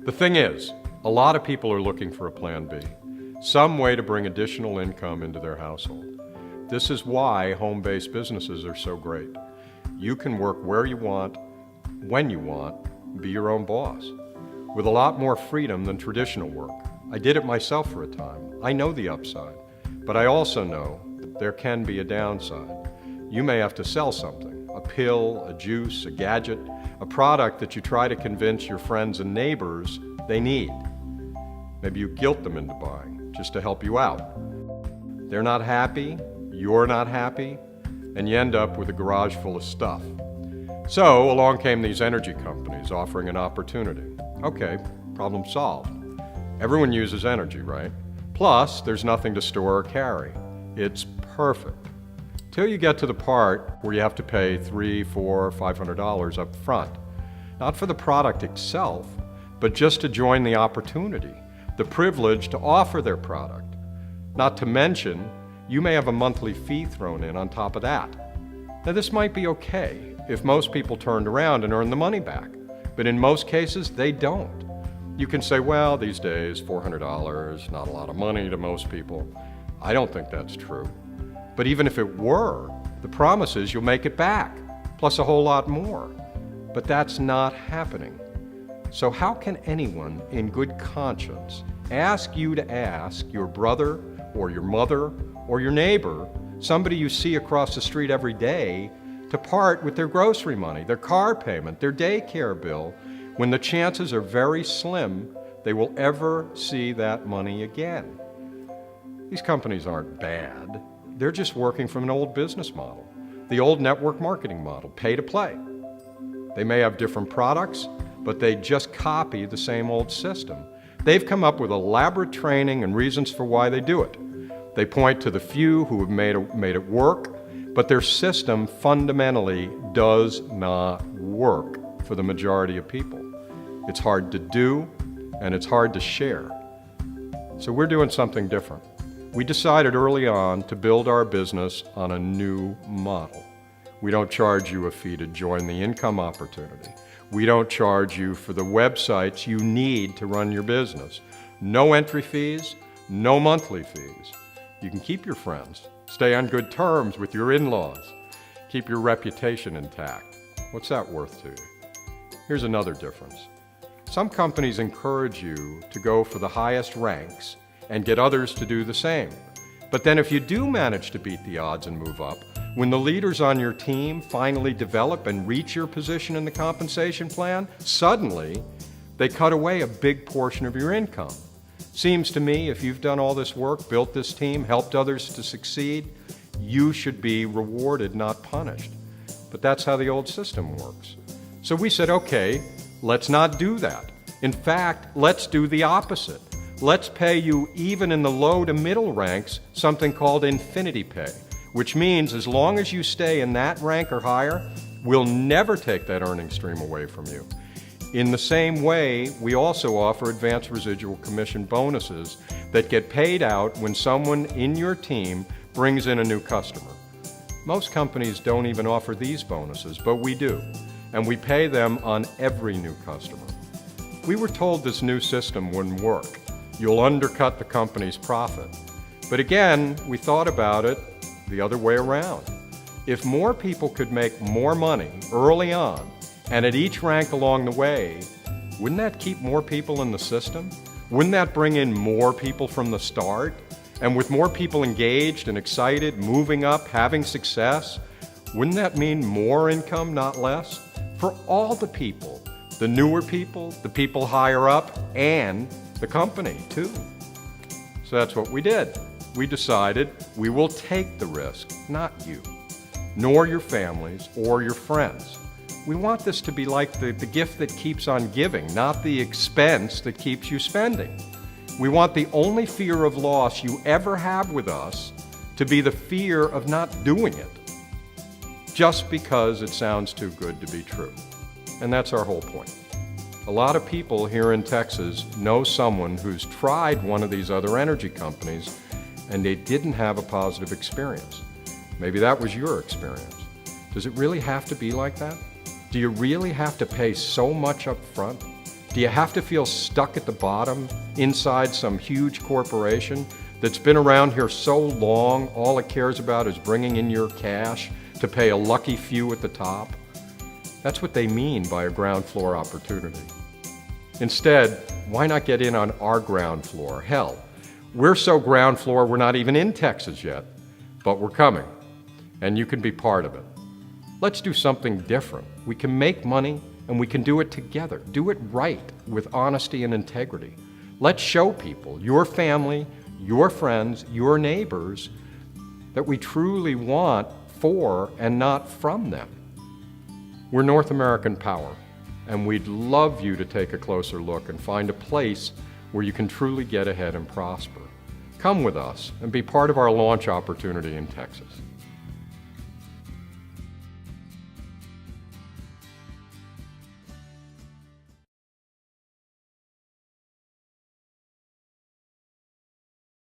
The thing is, a lot of people are looking for a plan B, some way to bring additional income into their household. This is why home-based businesses are so great. You can work where you want, when you want, be your own boss, with a lot more freedom than traditional work. I did it myself for a time. I know the upside, but I also know that there can be a downside. You may have to sell something, a pill, a juice, a gadget, a product that you try to convince your friends and neighbors they need. Maybe you guilt them into buying just to help you out. They're not happy, you're not happy, and you end up with a garage full of stuff. So along came these energy companies offering an opportunity. Okay, problem solved. Everyone uses energy, right? Plus, there's nothing to store or carry. It's perfect. Till you get to the part where you have to pay $300, $400, $500 up front. Not for the product itself, but just to join the opportunity, the privilege to offer their product. Not to mention, you may have a monthly fee thrown in on top of that. Now this might be okay if most people turned around and earned the money back, but in most cases they don't. You can say, well, these days $400, not a lot of money to most people. I don't think that's true. But even if it were, the promise is you'll make it back, plus a whole lot more. But that's not happening. So how can anyone in good conscience ask you to ask your brother or your mother or your neighbor, somebody you see across the street every day, to part with their grocery money, their car payment, their daycare bill, when the chances are very slim they will ever see that money again? These companies aren't bad. They're just working from an old business model, the old network marketing model, pay to play. They may have different products, but they just copy the same old system. They've come up with elaborate training and reasons for why they do it. They point to the few who have made it work, but their system fundamentally does not work for the majority of people. It's hard to do, and it's hard to share. So we're doing something different. We decided early on to build our business on a new model. We don't charge you a fee to join the income opportunity. We don't charge you for the websites you need to run your business. No entry fees, no monthly fees. You can keep your friends, stay on good terms with your in-laws, keep your reputation intact. What's that worth to you? Here's another difference. Some companies encourage you to go for the highest ranks and get others to do the same. But then if you do manage to beat the odds and move up, when the leaders on your team finally develop and reach your position in the compensation plan, suddenly they cut away a big portion of your income. Seems to me if you've done all this work, built this team, helped others to succeed, you should be rewarded, not punished. But that's how the old system works. So we said, okay, let's not do that. In fact, let's do the opposite. Let's pay you, even in the low to middle ranks, something called infinity pay, which means as long as you stay in that rank or higher, we'll never take that earning stream away from you. In the same way, we also offer advanced residual commission bonuses that get paid out when someone in your team brings in a new customer. Most companies don't even offer these bonuses, but we do, and we pay them on every new customer. We were told this new system wouldn't work. You'll undercut the company's profit. But again, we thought about it the other way around. If more people could make more money early on and at each rank along the way, wouldn't that keep more people in the system? Wouldn't that bring in more people from the start? And with more people engaged and excited, moving up, having success, wouldn't that mean more income, not less? For all the people, the newer people, the people higher up, and the company too. So that's what we did. We decided we will take the risk, not you, nor your families or your friends. We want this to be like the gift that keeps on giving, not the expense that keeps you spending. We want the only fear of loss you ever have with us to be the fear of not doing it, just because it sounds too good to be true. And that's our whole point. A lot of people here in Texas know someone who's tried one of these other energy companies and they didn't have a positive experience. Maybe that was your experience. Does it really have to be like that? Do you really have to pay so much up front? Do you have to feel stuck at the bottom inside some huge corporation that's been around here so long, all it cares about is bringing in your cash to pay a lucky few at the top? That's what they mean by a ground floor opportunity. Instead, why not get in on our ground floor? Hell, we're so ground floor we're not even in Texas yet, but we're coming, and you can be part of it. Let's do something different. We can make money, and we can do it together. Do it right, with honesty and integrity. Let's show people, your family, your friends, your neighbors, that we truly want for and not from them. We're North American Power, and we'd love you to take a closer look and find a place where you can truly get ahead and prosper. Come with us and be part of our launch opportunity in Texas.